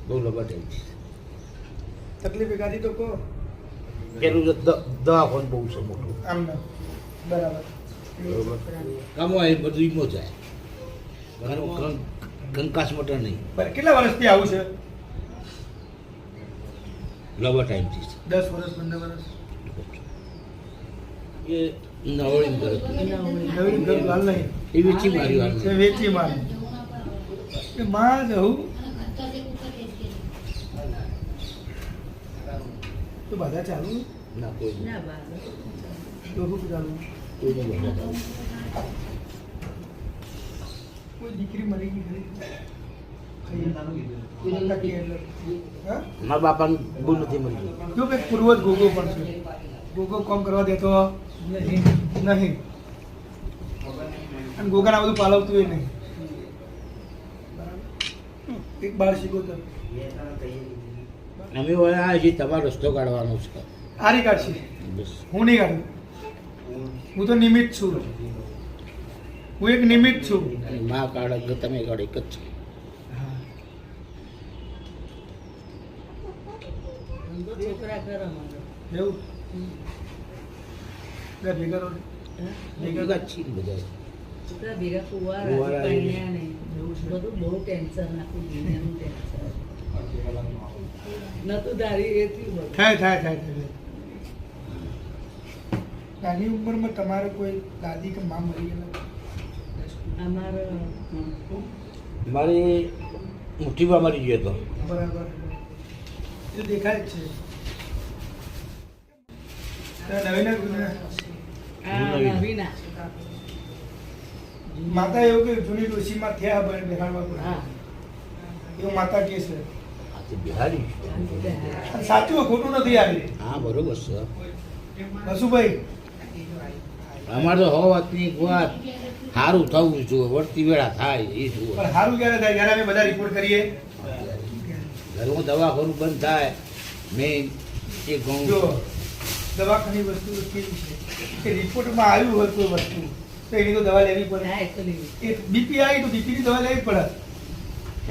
બહુ લબટાઈ છે. તકલીફ એકાદી તો કહો. પેલું દવાખાનું બહુ છે મોટું. આમ ના બરાબર. કામો એ બધું ઈમો જાય. કંકાસ મટર નહીં. કેટલા વર્ષથી આવું છે? લબટાઈમથી 10 વર્ષ 15 વર્ષ. એ નવળી ઘર નવીન ઘર હાલ નહીં. એ વેચી મારી હાલ એ વેચી મારી એ માં જવું તો બધા ચાલુ ના કોઈ નહીં. તો શું ચાલુ? કોઈ નહીં બધા. કોઈ દીકરી મરી ગઈ ખરી? હા? મારા બાપાનું બહુ નથી મળી. જો કંઈક પૂર્વજ ગોગો પણ છે. ગોગો કામ કરવા દેતો નહીં અને ગોગાના બધું પાલવતું એ નહીં. એક બાર શીખો તો અમે વળ્યા હજી તમારો રસ્તો કાઢવાનો છે. આરી કાઢશે. બસ હું નહીં કાઢું. હું તો નિમિત્ત છું. હું એક નિમિત્ત છું. અને માં કાઢો કે તમે કાઢો એક જ છે. એવું ભેગા રહો. ભેગા જ છીએ બધા. છોકરા ભેગા કુંવારા કુવારા આવી. કન્યા ને બધું બહુ ટેન્શન આખું દુનિયાનું ટેન્શન નતું ધારી એથી બધું થાય. નાની ઉંમરમાં તમારે કોઈ દાદી કે મા મરી ગયેલા? અમારો મારી મુઠ્ઠીમાં મરી ગયો હતો. બરાબર. એ દેખાય જ છે. નવીના આ નવીના માતા એવું કે જૂની ડોશીમાં થયા બેહાડવા પડે. હા એવું માતા કહે છે. આ તો બિહારી છે. અને સાચું હોય, ખોટું નથી આવી. હા બરોબર છે. વસુભાઈ અમારે તો હો વાતની એક વાત સારું થવું જોઈએ, વળતી વેળા થાય એ જુઓ. પણ સારું ક્યારે થાય? જ્યારે અમે બધા રિપોર્ટ કરીએ. ઘરમાં દવાખાનું બંધ થાય મેં એ ઘઉં જો દવાખાની વસ્તુ તો કેવી છે કે રિપોર્ટમાં આવ્યું હોય કોઈ વસ્તુ તો એની તો દવા લેવી પડે. હા, એ તો લેવી. એ બીપી આવી તો બીપીની દવા લેવી પડે.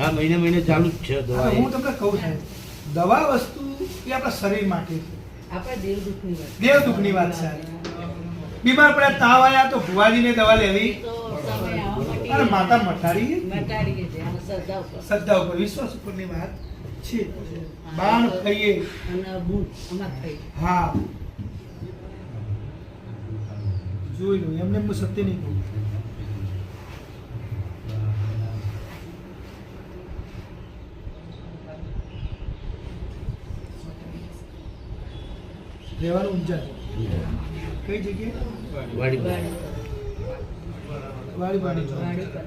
આ મહિને ચાલુ જ છે દવા. અને હું તમને કહું છું, દવા વસ્તુ એ આપણા શરીર માટે છે. આપણા દેવ દુઃખની વાત દેવ દુઃખની વાત છે. બીમાર પડ્યા, તાવ આવ્યા તો ભુવાજીને દવા લેવી. તો સમય આવવા માટે અને માતા મટાડી મટાડીએ છે અને શ્રદ્ધા ઉપર શ્રદ્ધા ઉપર વિશ્વાસ ઉપરની વાત છે. બાણ ખાઈએ. અને બૂટ અમાર થઈ હા જોઈ લો. એમને હું સત્ય નહીં કહું. રહેવાનું ઊંઝા. કઈ જગ્યાએ? વાડી વાડી વાડી પર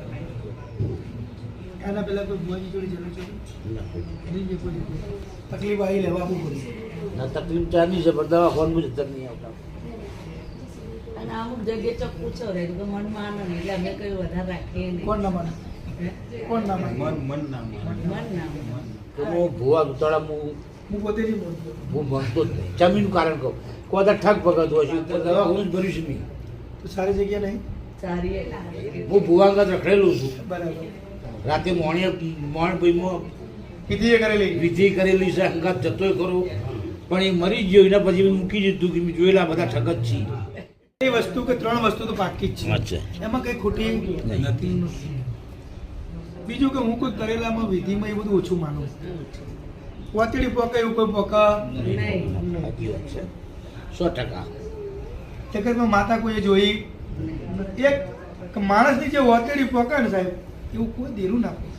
એના પહેલા કોઈ ભુવાજી જોડે જરૂર છે? ના કોઈ. નહીં જે કોઈ તકલીફ આવી લેવા આપવું પડે. ના તકલીફ ચાલી છે પણ દવાખાનું જ તક નહીં આવતા. અને અમુક જગ્યાએ ચક્કું છો રે તો મન માનો નહીં એટલે અમે કઈ વધારે રાખીએ નહીં. કોણ ના માને? કોણ ના માને? મન ના તો હું ભૂવા ઉતાળા હું પોતે નહીં બોલતો. હું ભણતો જ નહીં. જમીનનું કારણ કહું કોઈ ઠગ ભગત હોય છે તો દવાખાનું જ ભરીશ નહીં. તો સારી જગ્યા નહીં? સારી હું ભૂવા અંગત રખડેલું છું. બરાબર. રાતે મોણ ભાઈમાં વિધિએ કરેલી. વિધિ કરેલી છે, અંગાત જતોય ખરો પણ એ મરી ગયો એના પછી મેં મૂકી દીધું કે મેં જોયેલા બધા ઠગ જ છીએ. એ વસ્તુ કે 3 વસ્તુ તો પાકી જ છે. અચ્છા. એમાં કઈ ખોટી નથી. બીજું કે હું કોઈ કરેલામાં વિધિમાં એ બધું ઓછું માનું. વાતડી પોકા એવું કોઈ પોકા નહીં સાચી વાત છે 100%. જગતમાં માતા કોઈએ જોઈ એક માણસની જે વાતડી પોકા ને સાહેબ એવું કોઈ દેરું ના પોકે.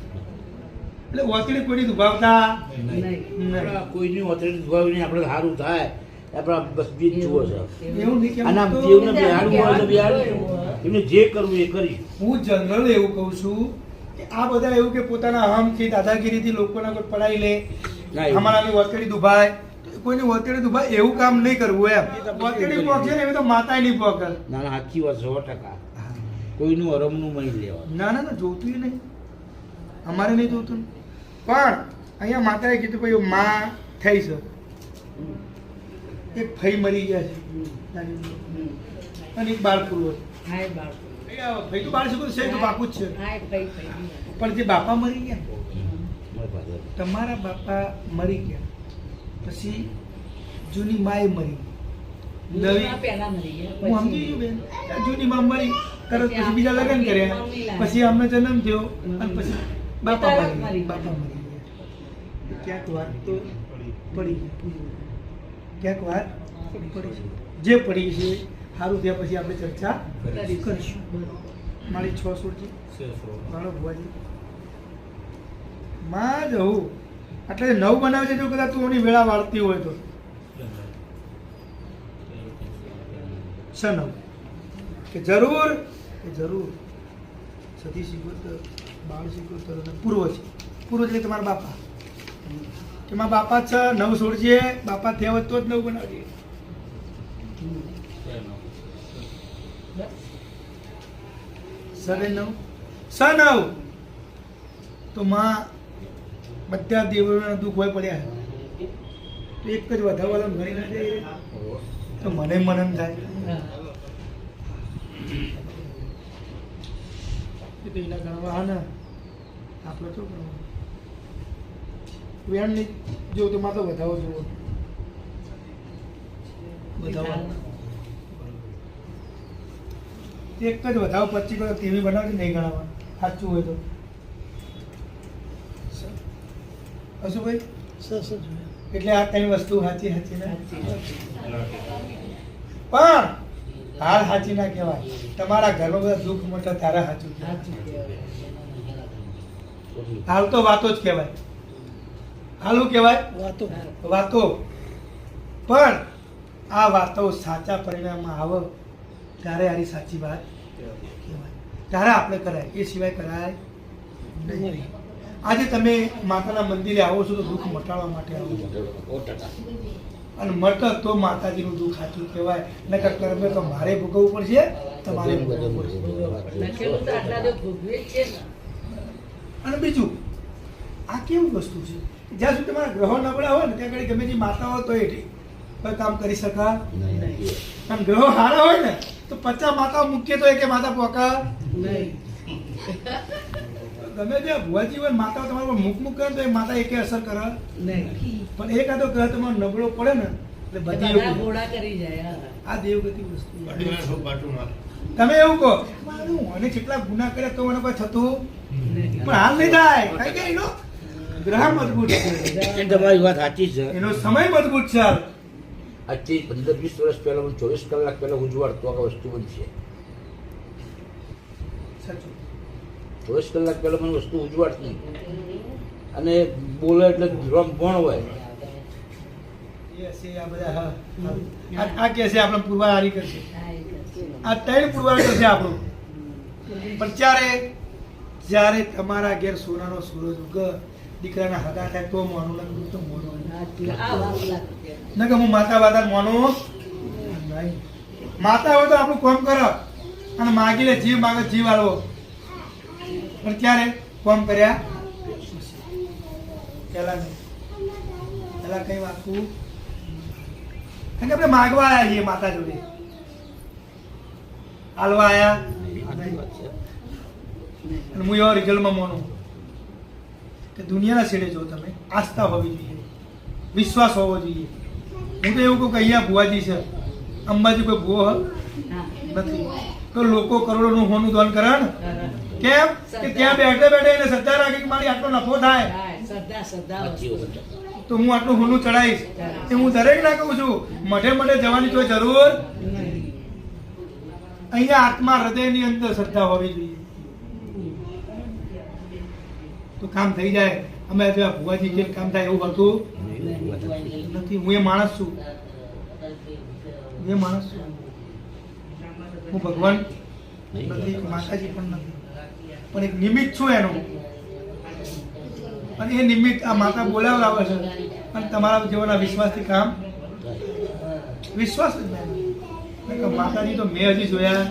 એટલે વાતડી કોઈની દુભાવતા નહીં કોઈની ઓથોરિટી દુભાવીને આપણે સારું થાય આપણા બસ બીજ જુઓ છે. એવું નહીં કે અને આમ હું તો- દેવને બિહાડવું હોય તો બિહાડવું. એમને જે કરવું એ કરી. હું જનરલ એવું કહું છું કે આ બધા એવું કે પોતાના અહમથી દાદાગીરીથી લોકોના કોઈ પડાઈ લે ના, એવું અમારાની વતેડી દુભાય કોઈની વતેડી દુભાય એવું કામ નહીં કરવું. એમ વતેડી પોક છે ને એવી તો માતાય નહીં પોકે. ના ના સાચી વાત 100%. કોઈનું અરમનું નહીં લેવા. ના જોતું નહીં. અમારે નહીં જોતું ને. પણ અહીંયા માતાએ કીધું ભાઈ માં થઈ છે. એક ફઈ મરી ગયા છે નાની ઉંમરે. અને એક બાળ પૂર્વ. હાય બાળકો ભાઈ તો બાળ શીખો છે તો બાપુ જ છે. હાય ભાઈ પણ જે બાપા મરી ગયા મારા father. તમારા બાપા મરી ગયા પછી જૂની માએ મરી નવી પહેલા મરી ગયા હું સમજી ગયું બેન આ જૂની માં મરી તરત પછી બીજા લગ્ન કર્યા પછી અમને જન્મ થયો અને પછી બાપા મરી ગયા ક્યાંક વાત તો પડી ગઈ ક્યાંક વાત પડી છે જે પડી છે સારું થયા પછી આપણે ચર્ચા કરીશું મારી 6 સુરજી મારો ભુવાજી માં જવું એટલે 9 બનાવે છે જો કદાચ તું એની વેળા વાળતી હોય તો 9 કે જરૂર સતી શીખોતર બાળ શીખોતર અને પૂર્વ છે પૂર્વ એટલે તમારા બાપા કે મારા બાપા છે 9 છોડજે બાપા થયા હોય તો જ 9 બનાવજે સરે 9 તો માં બધા દેવોના દુઃખ હોય પડ્યા તો એક જ વધારવાનું ગણી ના જાય તો મને મનન થાય તો એના ગણવા હા ને આપણે શું કરવાનું વેણ નહીં જો તો માત્ર વધાવો જોવો વધાવો એક જ વધાવો 25 કરો તેવી બનાવજો નહીં ગણાવવાનું સાચું હોય તો અશુભાઈ એટલે આ 3 વસ્તુ સાચી ને પણ હાલ સાચી ના કહેવાય તમારા ઘરમાં બધા દુઃખ મોટા તારા સાચું હાલ તો વાતો જ કહેવાય હાલ શું કહેવાય વાતો પણ આ વાતો સાચા પરિણામમાં આવે ત્યારે આની સાચી વાત કહેવાય ત્યારે આપણે કરાય એ સિવાય કરાય નહીં આજે તમે માતાના મંદિરે આવો છો તો દુઃખ મટાડવા માટે આવો છો અને મટે તો માતાજીનું દુઃખ સાચું કહેવાય નકર કર્મ તો મારે ભોગવવું પડશે તમારે ભોગવવું પડશે લખેલું તો આટલા તો ભોગવે જ છે ને અને બીજું આ કેવું વસ્તુ છે જ્યાં સુધી તમારા ગ્રહો નબળા હોય ને ત્યાં આગળ ગમે તે માતા હોય તો એ કોઈ કામ કરી શકા અને ગ્રહો સારા હોય ને તો 50 માતા મૂકીએ તો એકે માતા પોકા નહીં ગમે ત્યાં ભુવાજી હોય માતા તમારા પર મુખ કરે તો એ માતા એકે અસર કરે નહીં પણ એકાદો ગ્રહ તમારો નબળો પડે ને એટલે બધી બધા ઘોડા કરી જાય હા. આ દેવગતિ વસ્તુ તમે એવું કહો મને કેટલા ગુના કર્યા તો મને કોઈ થતું પણ હાલ નહીં થાય કારણ કે એનો ગ્રહ મજબૂત છે તમારી વાત સાચી છે એનો સમય મજબૂત છે આજથી 15-20 વર્ષ પહેલા 24 કલાક પહેલા ઉજવાડ તો આ વસ્તુ બનશે સાચું 24 કલાક પહેલા મને વસ્તુ ઉજવાડતી અને બોલે એટલે રમ પણ હોય આ બધા હા આ કે છે આપણે પૂર્વાહારી કરશે હા, એ કરશે. આ 3 પૂર્વાહારી કરશે આપણું પણ જ્યારે તમારા ઘેર સોનાનો સૂરજ ઉગ દીકરાના હાથા થાય તો માનું લાગતું તો મોનું આ વાત લાગે. ન કે હું માતા વાતા માનું નહીં માતા હોય તો આપણું કામ કરો અને માગી લે જીવ માગે જીવ આલો પણ ક્યારે કામ કર્યા પહેલા નહીં પહેલા કઈ વાતું કારણ કે આપણે માગવા આવ્યા છીએ માતા જોડે હાલવા આવ્યા અને હું એવા રિઝલ્ટમાં માનું કે દુનિયાના છેડે જો તમે આસ્થા હોવી જોઈએ વિશ્વાસ હોવો જોઈએ હું તો એવું કહું કે અહીંયા ભુવાજી છે અંબાજી કોઈ ભૂવો હા. નથી તો લોકો કરોડોનું હોનું દાન કરે ને હા. કેમ કે ત્યાં બેઠે બેઠે એને શ્રદ્ધા રાખે કે મારી આટલો નફો થાય હા, શ્રદ્ધા સાચી વસ્તુ. વાત. તો હું આટલું હોનું ચડાવીશ એ હું દરેક ના કહું છું મઠે મઠે જવાની કોઈ જરૂર નહીં. અહીંયા આત્મા હૃદયની અંદર શ્રદ્ધા હોવી જોઈએ તો કામ થઈ જાય અમે જો આ ભુવાજી કે કામ થાય એવું હતું નથી હું એ માણસ છું હું ભગવાન નથી માતાજી પણ નથી પણ એક નિમિત્ત છું એનું અને એ નિમિત્ત આ માતા બોલાવડાવે છે અને તમારા જેવાના વિશ્વાસથી કામ વિશ્વાસ જ નહીં માતાજી તો મેં હજી જોયા